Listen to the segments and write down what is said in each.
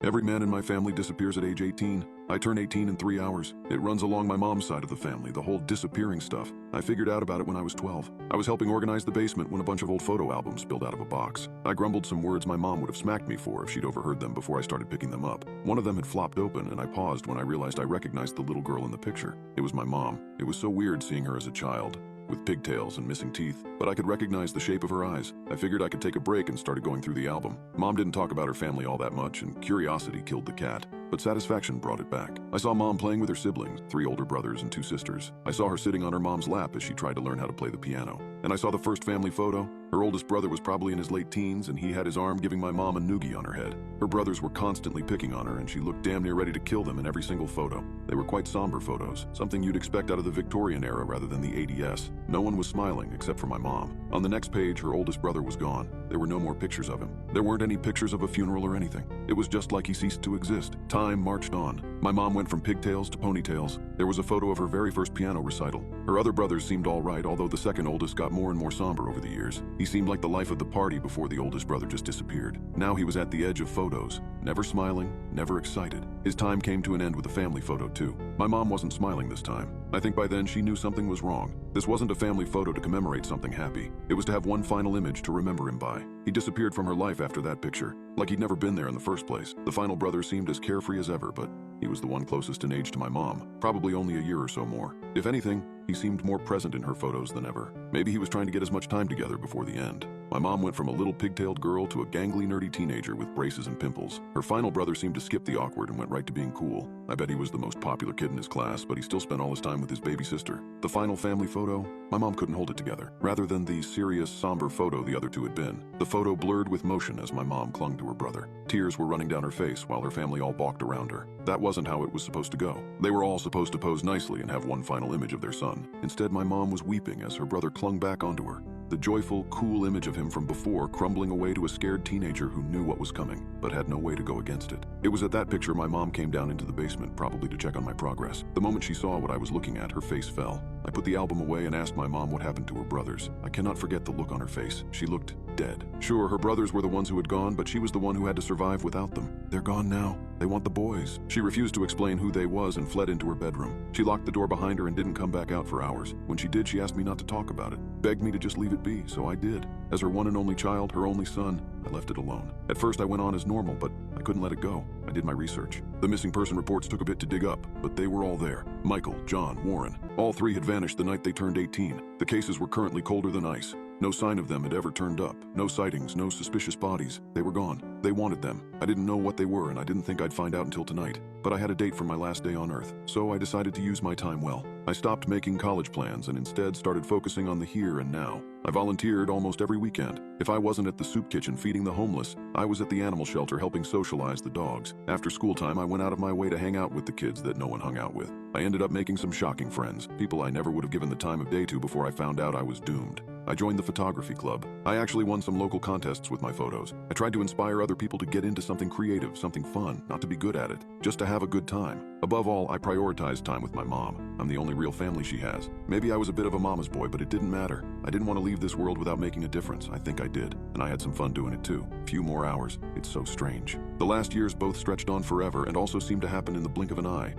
Every man in my family disappears at age 18. I turn 18 in 3 hours. It runs along my mom's side of the family, the whole disappearing stuff. I figured out about it when I was 12. I was helping organize the basement when a bunch of old photo albums spilled out of a box. I grumbled some words my mom would have smacked me for if she'd overheard them before I started picking them up. One of them had flopped open, and I paused when I realized I recognized the little girl in the picture. It was my mom. It was so weird seeing her as a child, with pigtails and missing teeth, but I could recognize the shape of her eyes. I figured I could take a break and started going through the album. Mom didn't talk about her family all that much, and curiosity killed the cat, but satisfaction brought it back. I saw Mom playing with her siblings, 3 older brothers and 2 sisters. I saw her sitting on her mom's lap as she tried to learn how to play the piano. And I saw the first family photo. Her oldest brother was probably in his late teens, and he had his arm giving my mom a noogie on her head. Her brothers were constantly picking on her, and she looked damn near ready to kill them in every single photo. They were quite somber photos, something you'd expect out of the Victorian era rather than the 80s. No one was smiling except for my mom. On the next page, her oldest brother was gone. There were no more pictures of him. There weren't any pictures of a funeral or anything. It was just like he ceased to exist. Time marched on. My mom went from pigtails to ponytails. There was a photo of her very first piano recital. Her other brothers seemed all right, although the second oldest got more and more somber over the years. He seemed like the life of the party before the oldest brother just disappeared. Now he was at the edge of photos, never smiling, never excited. His time came to an end with a family photo too. My mom wasn't smiling this time. I think by then she knew something was wrong. This wasn't a family photo to commemorate something happy. It was to have one final image to remember him by. He disappeared from her life after that picture, like he'd never been there in the first place. The final brother seemed as carefree as ever, but he was the one closest in age to my mom, probably only a year or so more. If anything, he seemed more present in her photos than ever. Maybe he was trying to get as much time together before the end. My mom went from a little pigtailed girl to a gangly, nerdy teenager with braces and pimples. Her final brother seemed to skip the awkward and went right to being cool. I bet he was the most popular kid in his class, but he still spent all his time with his baby sister. The final family photo, my mom couldn't hold it together. Rather than the serious, somber photo the other two had been, the photo blurred with motion as my mom clung to her brother. Tears were running down her face while her family all balked around her. That wasn't how it was supposed to go. They were all supposed to pose nicely and have one final image of their son. Instead, my mom was weeping as her brother clung back onto her. The joyful, cool image of him from before crumbling away to a scared teenager who knew what was coming, but had no way to go against it. It was at that picture my mom came down into the basement, probably to check on my progress. The moment she saw what I was looking at, her face fell. I put the album away and asked my mom what happened to her brothers. I cannot forget the look on her face. She looked dead. Sure, her brothers were the ones who had gone, but she was the one who had to survive without them. They're gone now. They want the boys. She refused to explain who they was and fled into her bedroom. She locked the door behind her and didn't come back out for hours. When she did, she asked me not to talk about it, begged me to just leave it be, so I did. As her one and only child, her only son, I left it alone. At first I went on as normal, but I couldn't let it go. I did my research. The missing person reports took a bit to dig up, but they were all there. Michael, John, Warren. All 3 had vanished the night they turned 18. The cases were currently colder than ice. No sign of them had ever turned up. No sightings, no suspicious bodies. They were gone. They wanted them. I didn't know what they were, and I didn't think I'd find out until tonight. But I had a date for my last day on Earth, so I decided to use my time well. I stopped making college plans and instead started focusing on the here and now. I volunteered almost every weekend. If I wasn't at the soup kitchen feeding the homeless, I was at the animal shelter helping socialize the dogs. After school time, I went out of my way to hang out with the kids that no one hung out with. I ended up making some shocking friends, people I never would have given the time of day to before I found out I was doomed. I joined the photography club. I actually won some local contests with my photos. I tried to inspire other people to get into something creative, something fun, not to be good at it, just to have a good time. Above all, I prioritized time with my mom. I'm the only real family she has. Maybe I was a bit of a mama's boy, but it didn't matter. I didn't want to leave this world without making a difference. I think I did, and I had some fun doing it too. Few more hours. It's so strange. The last years both stretched on forever and also seemed to happen in the blink of an eye.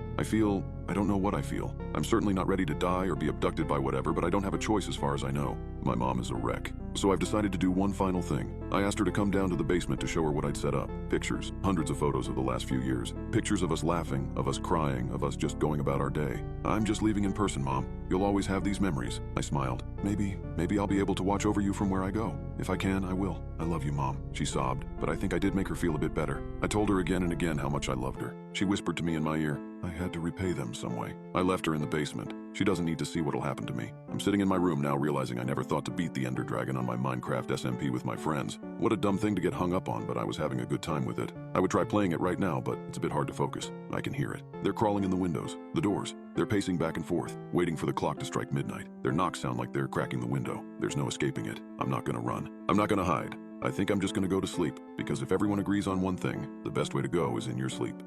I don't know what I feel. I'm certainly not ready to die or be abducted by whatever, but I don't have a choice as far as I know. My mom is a wreck. So I've decided to do one final thing. I asked her to come down to the basement to show her what I'd set up. Pictures, hundreds of photos of the last few years. Pictures of us laughing, of us crying, of us just going about our day. I'm just leaving in person, Mom. You'll always have these memories. I smiled. Maybe I'll be able to watch over you from where I go. If I can, I will. I love you, Mom. She sobbed, but I think I did make her feel a bit better. I told her again and again how much I loved her. She whispered to me in my ear, I had to repay them some way. I left her in the basement. She doesn't need to see what'll happen to me. I'm sitting in my room now realizing I never thought to beat the Ender Dragon on my Minecraft SMP with my friends. What a dumb thing to get hung up on, but I was having a good time with it. I would try playing it right now, but it's a bit hard to focus. I can hear it. They're crawling in the windows, the doors. They're pacing back and forth, waiting for the clock to strike midnight. Their knocks sound like they're cracking the window. There's no escaping it. I'm not gonna run. I'm not gonna hide. I think I'm just gonna go to sleep, because if everyone agrees on one thing, the best way to go is in your sleep.